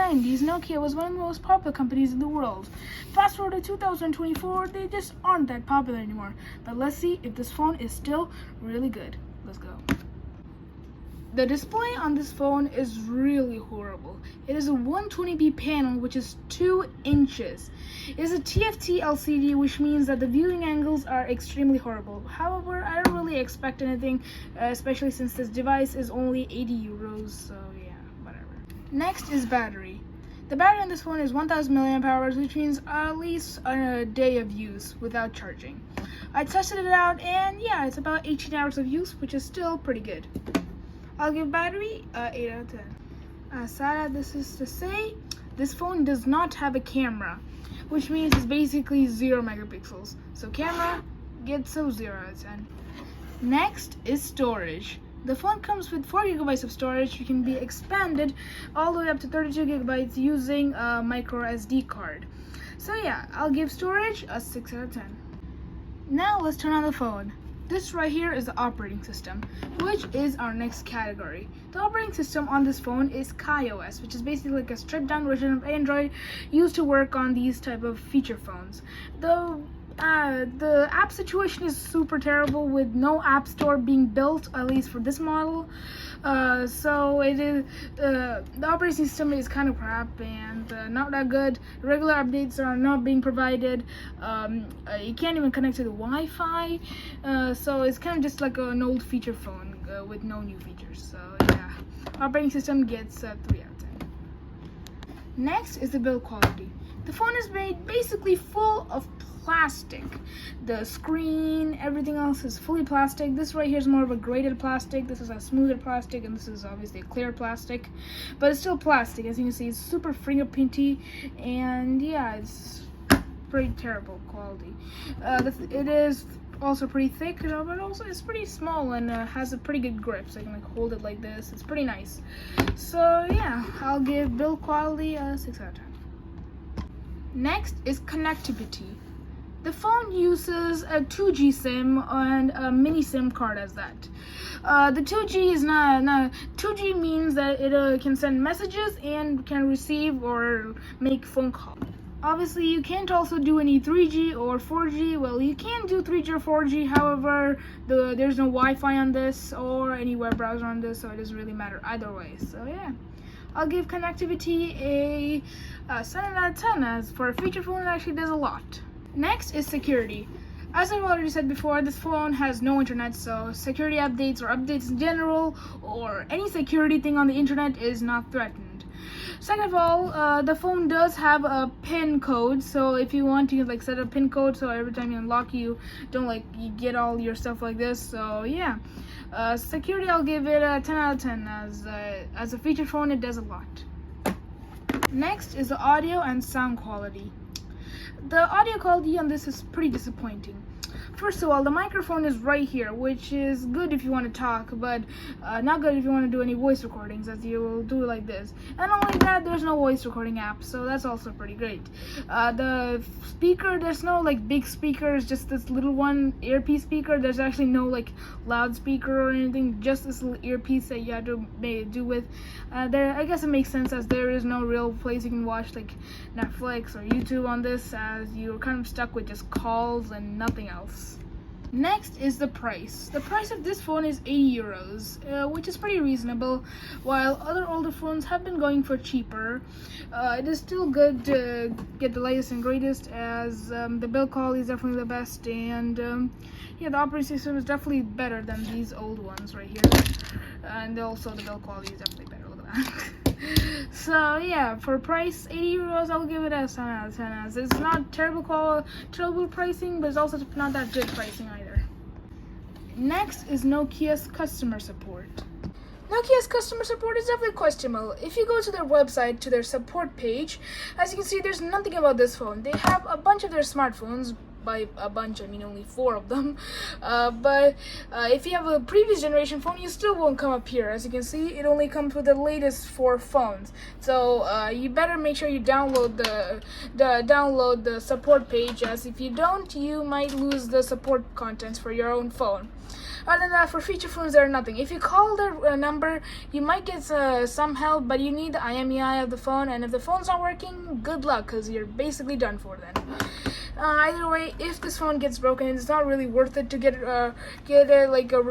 90s, Nokia was one of the most popular companies in the world. Fast forward to 2024, they just aren't that popular anymore. But let's see if this phone is still really good. Let's go. The display on this phone is really horrible. It is a 120p panel, which is 2 inches. It is a TFT LCD, which means that the viewing angles are extremely horrible. However, I don't really expect anything, especially since this device is only 80 euros, so yeah, whatever. Next is battery. The battery on this phone is 1000 milliamp hours, which means at least a day of use without charging. I tested it out, and yeah, it's about 18 hours of use, which is still pretty good. I'll give battery 8 out of 10. Sad this is to say, this phone does not have a camera, which means it's basically 0 megapixels. So camera gets a 0 out of 10. Next is storage. The phone comes with 4 gigabytes of storage, which can be expanded all the way up to 32 gigabytes using a micro SD card. So yeah, I'll give storage a 6 out of 10. Now let's turn on the phone. This right here is the operating system, which is our next category. The operating system on this phone is KaiOS, which is basically like a stripped down version of Android used to work on these type of feature phones. The app situation is super terrible, with no app store being built, at least for this model. So it is the operating system is kind of crap and not that good. Regular updates are not being provided. You can't even connect to the Wi-Fi. So it's kind of just like an old feature phone with no new features. So yeah, operating system gets 3 out of 10. Next is the build quality. The phone is made basically full of plastic. The screen, everything else is fully plastic. This right here is more of a graded plastic. This is a smoother plastic, and this is obviously a clear plastic, but it's still plastic. As you can see, it's super fingerprinty, and yeah, it's pretty terrible quality. It is also pretty thick, but also it's pretty small and has a pretty good grip, so I can like hold it like this. It's pretty nice. So yeah, I'll give build quality a 6 out of 10. Next is connectivity. The phone uses a 2G SIM and a mini SIM card as that. The 2G is not 2G means that it can send messages and can receive or make phone calls. Obviously, you can't also do any 3G or 4G. Well, you can do 3G or 4G, however, there's no Wi-Fi on this or any web browser on this, so it doesn't really matter either way. So yeah, I'll give connectivity a 7 out of 10, as for a feature phone, it actually does a lot. Next is security. As I've already said before, this phone has no internet, so security updates or updates in general or any security thing on the internet is not threatened. Second of all, the phone does have a PIN code, so if you want to like set a PIN code, so every time you unlock, you don't like you get all your stuff like this. So yeah, security, I'll give it a 10 out of 10, as a feature phone it does a lot. Next is the audio and sound quality. The audio quality on this is pretty disappointing. First of all, the microphone is right here, which is good if you want to talk, but not good if you want to do any voice recordings, as you will do like this. And not only that, there's no voice recording app, so that's also pretty great. The speaker, there's no like big speakers, just this little one earpiece speaker. There's actually no like loudspeaker or anything, just this little earpiece that you have to do with. I guess it makes sense, as there is no real place you can watch like Netflix or YouTube on this, as you're kind of stuck with just calls and nothing else. Next is the price. The price of this phone is 80 euros, which is pretty reasonable. While other older phones have been going for cheaper, it is still good to get the latest and greatest, as the build quality is definitely the best, and yeah, the operating system is definitely better than these old ones right here, and also the build quality is definitely better. Look at that. So yeah, for price 80 euros, I'll give it a 7 out of 10, as it's not terrible pricing, but it's also not that good pricing either. Next is Nokia's customer support. Nokia's customer support is definitely questionable. If you go to their website, to their support page, as you can see, there's nothing about this phone. They have a bunch of their smartphones, by a bunch, I mean only 4 of them. But if you have a previous generation phone, you still won't come up here. As you can see, it only comes with the latest 4 phones. So you better make sure you download the support page, as if you don't, you might lose the support contents for your own phone. Other than that, for feature phones, there are nothing. If you call the number, you might get some help, but you need the IMEI of the phone, and if the phone's not working, good luck, because you're basically done for then. Either way, if this phone gets broken, it's not really worth it to get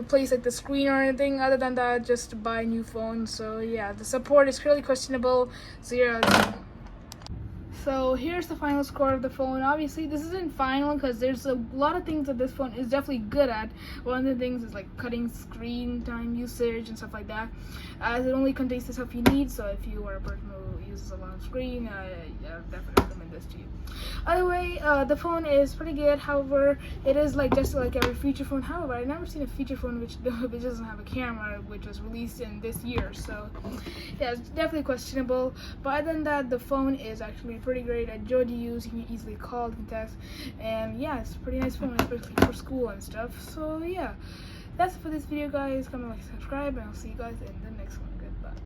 replace like the screen or anything. Other than that, just buy a new phone. So yeah, the support is really questionable. 0 out of 10. So here's the final score of the phone. Obviously this isn't final because there's a lot of things that this phone is definitely good at. One of the things is like cutting screen time usage and stuff like that, as it only contains the stuff you need. So if you are a person who uses a lot of screen, I definitely recommend this to you. Either way, the phone is pretty good. However, it is like just like every feature phone. However, I've never seen a feature phone which doesn't have a camera, which was released in this year. So yeah, it's definitely questionable. But other than that, the phone is actually pretty great. I enjoyed to use. You can easily call, you can text, and yeah, it's a pretty nice phone, especially for school and stuff. So yeah, that's it for this video, guys. Comment, like, subscribe, and I'll see you guys in the next one.